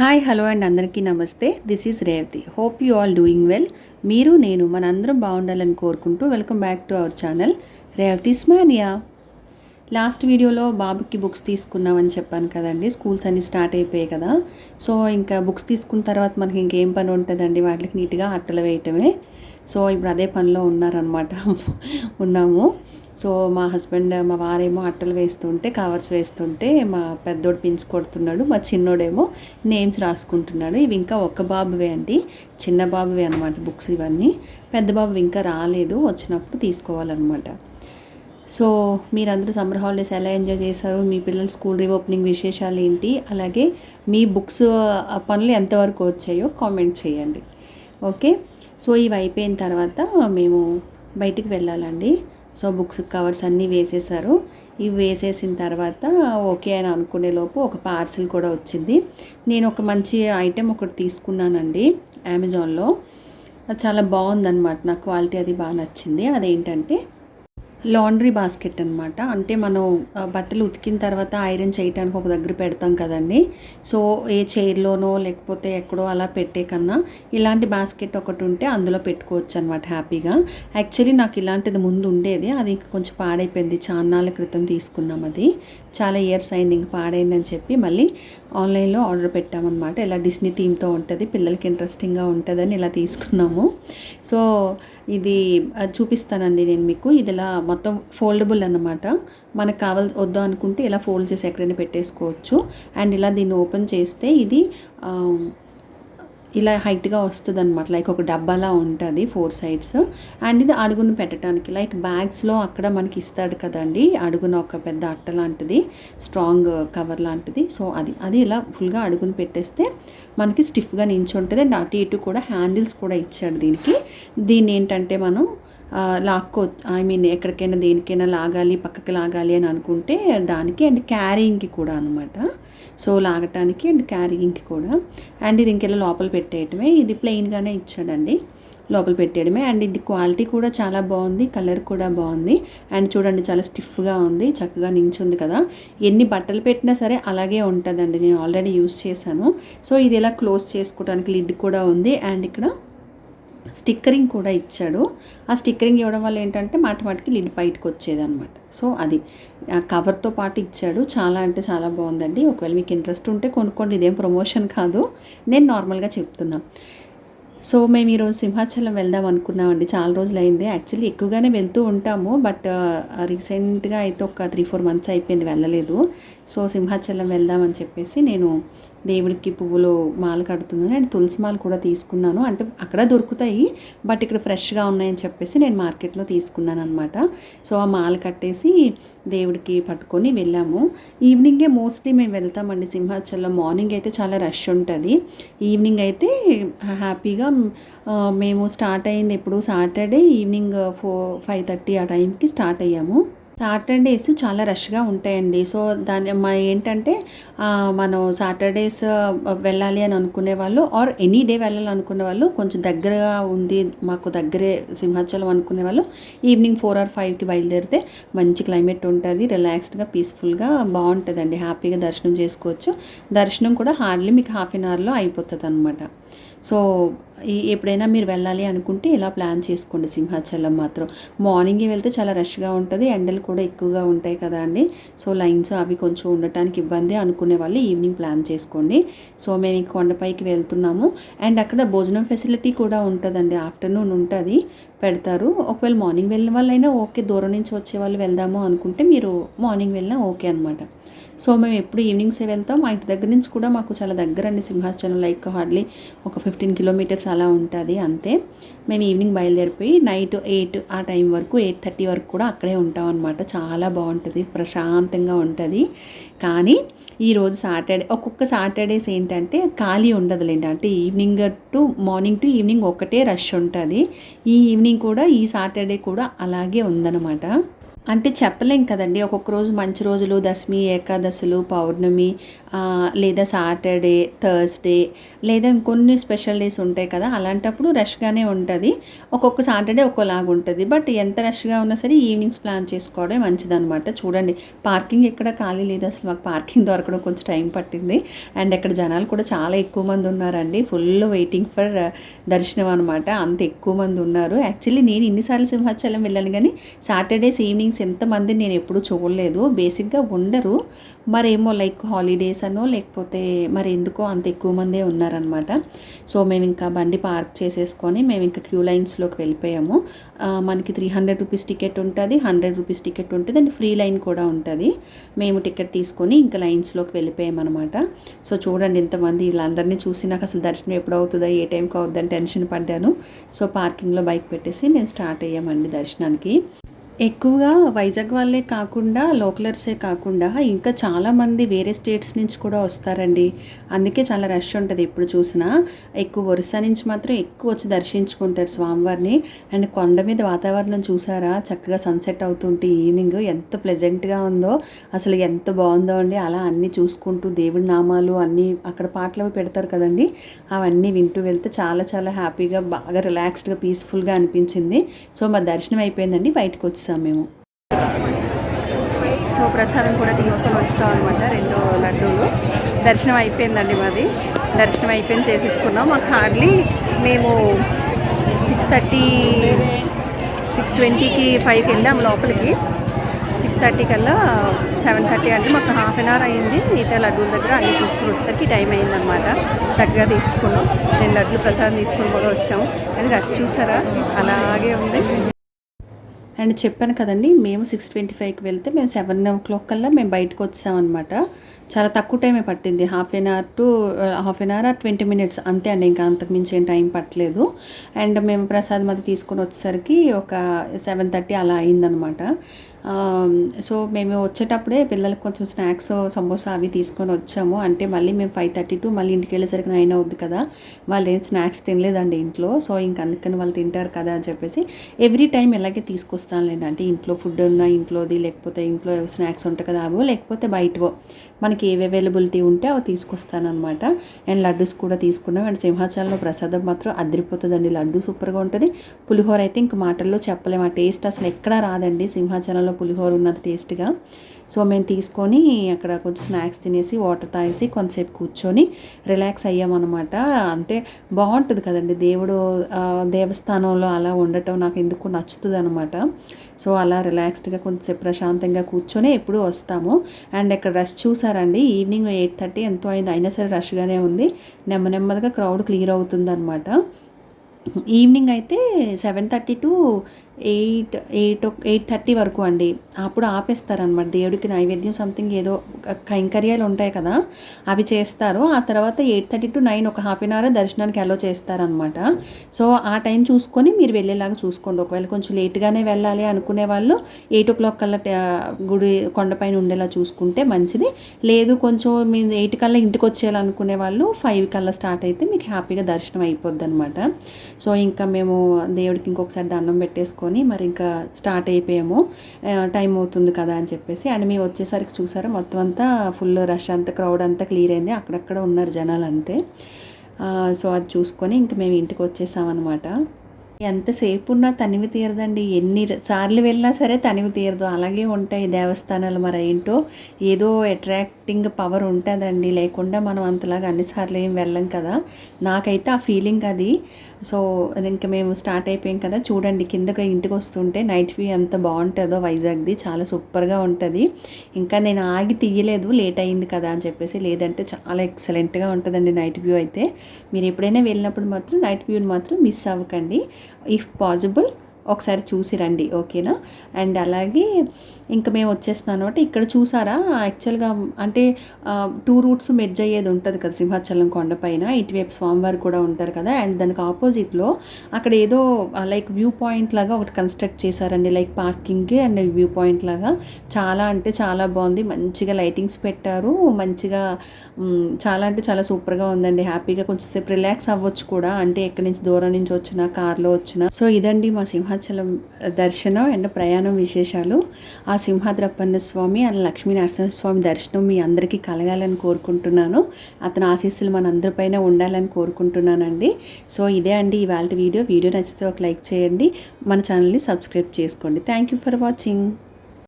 Hi hello and అందరికీ నమస్తే. This is Revathi. Hope you all doing well. మీరు నేను మనందరం బాగుండాలని కోరుకుంటూ welcome back to our channel Revathi's mania. Last వీడియోలో బాబుకి బుక్స్ తీసుకున్నామని చెప్పాను కదండి. స్కూల్స్ అన్నీ స్టార్ట్ అయిపోయాయి కదా. సో ఇంకా బుక్స్ తీసుకున్న తర్వాత మనకి ఇంకేం పని ఉంటుందండి, వాటికి నీట్గా అట్టలు వేయటమే. సో ఇప్పుడు అదే పనిలో ఉన్నాము. సో మా హస్బెండ్, మా వారేమో అట్టలు వేస్తుంటే, కవర్స్ వేస్తుంటే, మా పెద్దోడు పిన్స్ కొడుతున్నాడు, మా చిన్నోడేమో నేమ్స్ రాసుకుంటున్నాడు. ఇవి ఇంకా ఒక్క బాబువే అండి, చిన్న బాబువే అనమాట బుక్స్ ఇవన్నీ. పెద్ద బాబు ఇంకా రాలేదు, వచ్చినప్పుడు తీసుకోవాలన్నమాట. సో మీరందరూ సమ్మర్ హాలిడేస్ ఎలా ఎంజాయ్ చేశారు, మీ పిల్లల స్కూల్ రీఓపెనింగ్ విశేషాలు ఏంటి, అలాగే మీ బుక్స్ పనులు ఎంతవరకు వచ్చాయో కామెంట్ చేయండి. ఓకే. సో ఇవి అయిపోయిన తర్వాత మేము బయటికి వెళ్ళాలండి. సో బుక్స్ కవర్స్ అన్నీ వేసేసారు. ఇవి వేసేసిన తర్వాత ఓకే అని అనుకునే లోపు ఒక పార్సిల్ కూడా వచ్చింది. నేను ఒక మంచి ఐటెం ఒకటి తీసుకున్నానండి అమెజాన్లో. చాలా బాగుందన్నమాట, నాకు క్వాలిటీ అది బాగా నచ్చింది. అదేంటంటే లాండ్రీ బాస్కెట్ అనమాట. అంటే మనం బట్టలు ఉతికిన తర్వాత ఐరన్ చేయడానికి ఒక దగ్గర పెడతాం కదండి. సో ఏ చైర్లోనో లేకపోతే ఎక్కడో అలా పెట్టే కన్నా ఇలాంటి బాస్కెట్ ఒకటి ఉంటే అందులో పెట్టుకోవచ్చు అనమాట హ్యాపీగా. యాక్చువల్లీ నాకు ఇలాంటిది ముందు ఉండేది, అది కొంచెం పాడైపోయింది. చాన్నాళ్ళ క్రితం తీసుకున్నాం, అది చాలా ఇయర్స్ అయింది, ఇంక పాడైందని చెప్పి మళ్ళీ ఆన్లైన్లో ఆర్డర్ పెట్టామన్నమాట. ఇలా డిస్నీ థీమ్తో ఉంటుంది, పిల్లలకి ఇంట్రెస్టింగ్గా ఉంటుందని ఇలా తీసుకున్నాము. సో ఇది చూపిస్తానండి నేను మీకు. ఇది ఇలా మొత్తం ఫోల్డబుల్ అన్నమాట. మనకు వద్దు అనుకుంటే ఇలా ఫోల్డ్ చేసి ఎక్కడైనా పెట్టేసుకోవచ్చు. అండ్ ఇలా దీన్ని ఓపెన్ చేస్తే ఇది ఇలా హైట్గా వస్తుంది అనమాట. లైక్ ఒక డబ్బాలా ఉంటుంది 4 sides. అండ్ ఇది అడుగును పెట్టడానికి, లైక్ బ్యాగ్స్లో అక్కడ మనకి ఇస్తాడు కదండి, అడుగున ఒక పెద్ద అట్ట లాంటిది, స్ట్రాంగ్ కవర్ లాంటిది. సో అది ఇలా ఫుల్గా అడుగును పెట్టేస్తే మనకి స్టిఫ్గా నించుంటుంది. అండ్ అటు ఇటు కూడా హ్యాండిల్స్ కూడా ఇచ్చాడు దీనికి. దీన్ని ఏంటంటే మనం ఎక్కడికైనా దేనికైనా లాగాలి, పక్కకి లాగాలి అని అనుకుంటే దానికి, అండ్ క్యారీయింగ్కి కూడా అనమాట. సో లాగటానికి అండ్ క్యారీయింగ్కి కూడా. అండ్ ఇది ఇంకెలా లోపల పెట్టేయటమే. ఇది ప్లెయిన్గానే ఇచ్చాడండి, లోపల పెట్టేయడమే. అండ్ ఇది క్వాలిటీ కూడా చాలా బాగుంది, కలర్ కూడా బాగుంది. అండ్ చూడండి చాలా స్టిఫ్గా ఉంది, చక్కగా నించుంది కదా. ఎన్ని బట్టలు పెట్టినా సరే అలాగే ఉంటుందండి, నేను ఆల్రెడీ యూస్ చేశాను. సో ఇది ఇలా క్లోజ్ చేసుకోవడానికి లిడ్ కూడా ఉంది. అండ్ ఇక్కడ స్టిక్కరింగ్ కూడా ఇచ్చాడు. ఆ స్టిక్కరింగ్ ఇవ్వడం వల్ల ఏంటంటే మాటికి లిడ్ బయటకు వచ్చేదన్నమాట. సో అది కవర్తో పాటు ఇచ్చాడు. చాలా అంటే చాలా బాగుందండి. ఒకవేళ మీకు ఇంట్రెస్ట్ ఉంటే కొనుక్కోండి, ఇదేం ప్రమోషన్ కాదు, నేను నార్మల్గా చెప్తున్నా. సో మేము ఈరోజు సింహాచలం వెళ్దాం అనుకున్నామండి. చాలా రోజులు అయింది, యాక్చువల్లీ ఎక్కువగానే వెళ్తూ ఉంటాము, బట్ రీసెంట్గా అయితే ఒక 3-4 months అయిపోయింది వెళ్ళలేదు. సో సింహాచలం వెళ్దామని చెప్పేసి నేను దేవుడికి పువ్వులు మాల కడుతున్నాను. అండ్ తులసి మాల కూడా తీసుకున్నాను. అంటే అక్కడ దొరుకుతాయి, బట్ ఇక్కడ ఫ్రెష్గా ఉన్నాయని చెప్పేసి నేను మార్కెట్లో తీసుకున్నాను అనమాట. సో ఆ మాల కట్టేసి దేవుడికి పట్టుకొని వెళ్ళాము. ఈవినింగే మోస్ట్లీ మేము వెళ్తామండి సింహాచలం. మార్నింగ్ అయితే చాలా రష్ ఉంటుంది, ఈవినింగ్ అయితే హ్యాపీగా మేము స్టార్ట్ అయింది ఎప్పుడు సాటర్డే ఈవినింగ్ 5:30 ఆ టైంకి స్టార్ట్ అయ్యాము. సాటర్డేస్ చాలా రష్గా ఉంటాయండి. సో ఏంటంటే మనం సాటర్డేస్ వెళ్ళాలి అని అనుకునే వాళ్ళు, ఆర్ ఎనీ డే వెళ్ళాలి అనుకునే వాళ్ళు, కొంచెం దగ్గరగా ఉంది మాకు దగ్గరే సింహాచలం అనుకునే వాళ్ళు ఈవినింగ్ 4 or 5కి బయలుదేరితే మంచి క్లైమేట్ ఉంటుంది, రిలాక్స్డ్గా పీస్ఫుల్గా బాగుంటుందండి, హ్యాపీగా దర్శనం చేసుకోవచ్చు. దర్శనం కూడా హార్డ్లీ మీకు 1/2 hourలో అయిపోతుంది అనమాట. సో ఎప్పుడైనా మీరు వెళ్ళాలి అనుకుంటే ఇలా ప్లాన్ చేసుకోండి. సింహాచలం మాత్రం మార్నింగే వెళ్తే చాలా రష్గా ఉంటుంది, ఎండలు కూడా ఎక్కువగా ఉంటాయి కదా అండి. సో లైన్స్ అవి కొంచెం ఉండటానికి ఇబ్బంది అనుకునే వాళ్ళు ఈవినింగ్ ప్లాన్ చేసుకోండి. సో మేము ఈ కొండపైకి వెళ్తున్నాము. అండ్ అక్కడ భోజనం ఫెసిలిటీ కూడా ఉంటుందండి, ఆఫ్టర్నూన్ ఉంటుంది, పెడతారు. ఒకవేళ మార్నింగ్ వెళ్ళిన వాళ్ళైనా ఓకే, దూరం నుంచి వచ్చే వాళ్ళు వెళ్దాము అనుకుంటే మీరు మార్నింగ్ వెళ్ళినా ఓకే అనమాట. సో మేము ఎప్పుడు ఈవినింగ్సే వెళ్తాం. మా ఇంటి దగ్గర నుంచి కూడా మాకు చాలా దగ్గర అండి సింహాచలం, లైక్ హార్డ్లీ ఒక 15 kilometers అలా ఉంటుంది అంతే. మేము ఈవినింగ్ బయలుదేరిపోయి నైట్ 8 ఆ టైం వరకు, 8:30 వరకు కూడా అక్కడే ఉంటాం అనమాట. చాలా బాగుంటుంది, ప్రశాంతంగా ఉంటుంది. కానీ ఈరోజు సాటర్డే, ఒక్కొక్క సాటర్డేస్ ఏంటంటే ఖాళీ ఉండదులేండి. అంటే మార్నింగ్ టు ఈవినింగ్ ఒకటే రష్ ఉంటుంది. ఈ ఈవినింగ్ కూడా, ఈ సాటర్డే కూడా అలాగే ఉందన్నమాట. అంటే చెప్పలేం కదండీ. ఒక్కొక్క రోజు మంచి రోజులు, దశమి, ఏకాదశులు, పౌర్ణమి, లేదా సాటర్డే, థర్స్‌డే లేదా ఇంకొన్ని స్పెషల్ డేస్ ఉంటాయి కదా! అలాంటప్పుడు రష్‌గానే ఉంటది. ఒక్కొక్క సాటర్డే ఒక్కోలాగా ఉంటది. బట్ ఎంత రష్‌గా ఉన్నా సరే ఈవినింగ్స్ ప్లాన్ చేసుకోవడమే మంచిదనమాట. చూడండి, పార్కింగ్ ఎక్కడ ఖాళీ లేదు. అసలు మాకు పార్కింగ్ దొరకడం కొంచెం టైం పట్టింది. అండ్ ఇక్కడ జనాలు కూడా చాలా ఎక్కువ మంది ఉన్నారండి. ఫుల్ వెయిటింగ్ ఫర్ దర్శనం అనమాట. అంత ఎక్కువ మంది ఉన్నారు. యాక్చువల్లీ నేను ఇన్నిసార్లు సింహాచలం వెళ్ళాను కానీ సాటర్డేస్ ఈవినింగ్స్ ఎంతమంది నేను ఎప్పుడూ చూడలేదు. బేసిక్గా ఉండరు. మరేమో లైక్ హాలిడేస్ అనో లేకపోతే మరి ఎందుకో అంత ఎక్కువ మందే ఉన్నారనమాట. సో మేము ఇంకా బండి పార్క్ చేసేసుకొని మేము ఇంకా క్యూ లైన్స్లోకి వెళ్ళిపోయాము. మనకి 300 రూపీస్ టికెట్ ఉంటుంది, 100 రూపీస్ టికెట్ ఉంటుంది అండ్ ఫ్రీ లైన్ కూడా ఉంటుంది. మేము టికెట్ తీసుకొని ఇంకా లైన్స్లోకి వెళ్ళిపోయామన్నమాట. సో చూడండి ఇంతమంది, వీళ్ళందరినీ చూసి నాకు అసలు దర్శనం ఎప్పుడు అవుతుందా, ఏ టైంకి అవుతుందని టెన్షన్ పడ్డాను. సో పార్కింగ్లో బైక్ పెట్టేసి మేము స్టార్ట్ అయ్యామండి దర్శనానికి. ఎక్కువగా వైజాగ్ వాళ్ళే కాకుండా లోకలర్సే కాకుండా ఇంకా చాలామంది వేరే స్టేట్స్ నుంచి కూడా వస్తారండి. అందుకే చాలా రష్ ఉంటుంది ఎప్పుడు చూసినా. ఎక్కువ ఒరిస్సా నుంచి మాత్రం ఎక్కువ వచ్చి దర్శించుకుంటారు స్వామివారిని. అండ్ కొండ మీద వాతావరణం చూసారా, చక్కగా సన్సెట్ అవుతుంటే ఈవినింగ్ ఎంత ప్లెజెంట్గా ఉందో, అసలు ఎంత బాగుందో అండి. అలా అన్నీ చూసుకుంటూ దేవుడి నామాలు అన్నీ అక్కడ పాటలు అవి పెడతారు కదండి, అవన్నీ వింటూ వెళ్తే చాలా చాలా హ్యాపీగా బాగా రిలాక్స్డ్గా పీస్ఫుల్గా అనిపించింది. సో మా దర్శనం అయిపోయిందండి, బయటకు వచ్చి మేము సో ప్రసాదం కూడా తీసుకొని వచ్చాం అనమాట. 2 లడ్డూలు. దర్శనం అయిపోయిందండి మాది. దర్శనం అయిపోయింది, చేసేసుకున్నాం. మాకు హార్డ్లీ మేము 6:30 6:20కి 5కి వెళ్ళాం లోపలికి. 6:30 కల్లా 7:30 అంటే మాకు హాఫ్ అన్ అవర్ అయింది. మిగతా లడ్డూల దగ్గర అన్నీ తీసుకుని వచ్చేసరికి టైం అయిందనమాట. చక్కగా తీసుకున్నాం. 2 లడ్డూలు ప్రసాదం తీసుకొని కూడా వచ్చాము. కానీ రష్ చూసారా అలాగే ఉంది. అండ్ చెప్పాను కదండి, మేము 6:25కి వెళ్తే మేము 7 కల్లా మేము బయటకు వచ్చామన్నమాట. చాలా తక్కువ టైమే పట్టింది. హాఫ్ అన్ అవర్ 20 మినిట్స్ అంతే అండి. ఇంకా అంతకుమించి ఏం టైం పట్టలేదు. అండ్ మేము ప్రసాదం అది తీసుకొని వచ్చేసరికి ఒక 7:30 అలా అయిందనమాట. సో మేము వచ్చేటప్పుడే పిల్లలకు కొంచెం స్నాక్స్, సమోసా అవి తీసుకొని వచ్చాము. అంటే మళ్ళీ మేము 5:30 మళ్ళీ ఇంటికి వెళ్ళేసరికి 9 అవుద్ది కదా. వాళ్ళు ఏం స్నాక్స్ తినలేదండి ఇంట్లో. సో ఇంక అందుకని వాళ్ళు తింటారు కదా అని చెప్పేసి ఎవ్రీ టైం ఇలాగే తీసుకొస్తానులేండి. అంటే ఇంట్లో ఫుడ్ ఉన్నా ఇంట్లోది, లేకపోతే ఇంట్లో స్నాక్స్ ఉంటాయి కదా అవో, లేకపోతే బయటవో మనకి ఏవి అవైలబిలిటీ ఉంటే అవి తీసుకొస్తానమాట. అండ్ లడ్డూస్ కూడా తీసుకున్నాం. అండ్ సింహాచలంలో ప్రసాదం మాత్రం అదిరిపోతుందండి. లడ్డు సూపర్గా ఉంటుంది. పులిహోర అయితే ఇంక మాటల్లో చెప్పలేము. ఆ టేస్ట్ అసలు ఎక్కడా రాదండి సింహాచలంలో పులిహోర ఉన్నంత టేస్ట్గా. సో మేము తీసుకొని అక్కడ కొంచెం స్నాక్స్ తినేసి వాటర్ తాగేసి కొంతసేపు కూర్చొని రిలాక్స్ అయ్యామన్నమాట. అంటే బాగుంటుంది కదండి దేవుడు దేవస్థానంలో అలా ఉండటం నాకు ఎందుకు నచ్చుతుంది అనమాట. సో అలా రిలాక్స్డ్గా కొంచెంసేపు ప్రశాంతంగా కూర్చొని ఎప్పుడు వస్తాము. అండ్ ఇక్కడ రష్ చూసారండి, ఈవినింగ్ 8:30 ఎంతో అయింది, అయినా సరే రష్గానే ఉంది. నెమ్మదిగా క్రౌడ్ క్లియర్ అవుతుంది అనమాట. ఈవినింగ్ అయితే 7:30 to 8:30 వరకు అండి. అప్పుడు ఆపేస్తారనమాట. దేవుడికి నైవేద్యం సంథింగ్ ఏదో కైంకర్యాలు ఉంటాయి కదా, అవి చేస్తారు. ఆ తర్వాత 8:30 to 9 ఒక హాఫ్ అన్ అవర్ దర్శనానికి అలో చేస్తారనమాట. సో ఆ టైం చూసుకొని మీరు వెళ్ళేలాగా చూసుకోండి. ఒకవేళ కొంచెం లేట్గానే వెళ్ళాలి అనుకునే వాళ్ళు 8 కల్లా గుడి కొండపైన ఉండేలా చూసుకుంటే మంచిది. లేదు కొంచెం మీరు 8 కల్లా ఇంటికి వచ్చేయాలనుకునే వాళ్ళు 5 కల్లా స్టార్ట్ అయితే మీకు హ్యాపీగా దర్శనం అయిపోద్ది అనమాట. సో ఇంకా మేము దేవుడికి ఇంకొకసారి దండం పెట్టేసుకొని మరి ఇంకా స్టార్ట్ అయిపోయాము. టైం అవుతుంది కదా అని చెప్పేసి. అండ్ మేము వచ్చేసరికి చూసారా మొత్తం అంతా ఫుల్ రష్, అంతా క్రౌడ్ అంతా క్లియర్ అయింది. అక్కడక్కడ ఉన్నారు జనాలు అంతే. సో అది చూసుకొని ఇంక మేము ఇంటికి వచ్చేసామన్నమాట. ఎంతసేపు ఉన్నా తనివి తీరదండి. ఎన్ని సార్లు వెళ్ళినా సరే తనివి తీరదు. అలాగే ఉంటాయి దేవస్థానాలు. మరి ఏంటో ఏదో అట్రాక్టింగ్ పవర్ ఉంటుందండి. లేకుండా మనం అంతలాగా అన్నిసార్లు ఏం వెళ్ళం కదా. నాకైతే ఆ ఫీలింగ్ అది. సో ఇంకా మేము స్టార్ట్ అయిపోయాం కదా. చూడండి కిందకి ఇంటికి వస్తుంటే నైట్ వ్యూ ఎంత బాగుంటుందో వైజాగ్ది. చాలా సూపర్గా ఉంటుంది. ఇంకా నేను ఆగి తీయలేదు, లేట్ అయింది కదా అని చెప్పేసి. లేదంటే చాలా ఎక్సలెంట్గా ఉంటుందండి నైట్ వ్యూ అయితే. మీరు ఎప్పుడైనా వెళ్ళినప్పుడు మాత్రం నైట్ వ్యూని మాత్రం మిస్ అవ్వకండి. ఇఫ్ పాసిబుల్ ఒకసారి చూసి రండి, ఓకేనా. అండ్ అలాగే ఇంకా మేము వచ్చేస్తున్నాం అనమాట. ఇక్కడ చూసారా యాక్చువల్గా అంటే 2 రూట్స్ మెర్జ్ అయ్యేది ఉంటుంది కదా సింహాచలం కొండపైన. ఇటువైపు స్వామివారు కూడా ఉంటారు కదా. అండ్ దానికి ఆపోజిట్లో అక్కడ ఏదో లైక్ వ్యూ పాయింట్ లాగా ఒకటి కన్స్ట్రక్ట్ చేశారండి. Like parking and view point లాగా. చాలా అంటే చాలా బాగుంది. మంచిగా లైటింగ్స్ పెట్టారు. మంచిగా చాలా అంటే చాలా సూపర్గా ఉందండి. హ్యాపీగా కొంచెంసేపు రిలాక్స్ అవ్వచ్చు కూడా. అంటే ఎక్కడి నుంచి దూరం నుంచి వచ్చినా కార్లో వచ్చినా. సో ఇదండి మా సింహాచలం దర్శనం అండ్ ప్రయాణం విశేషాలు. ఆ సింహాద్రప్పన్న స్వామి అండ్ లక్ష్మీ నరసింహస్వామి దర్శనం మీ అందరికీ కలగాలని కోరుకుంటున్నాను. అతని ఆశీస్సులు మనందరిపైన ఉండాలని కోరుకుంటున్నానండి. సో ఇదే అండి ఇవాళ వీడియో నచ్చితే ఒక లైక్ చేయండి, మన ఛానల్ని సబ్స్క్రైబ్ చేసుకోండి. Thank you for watching.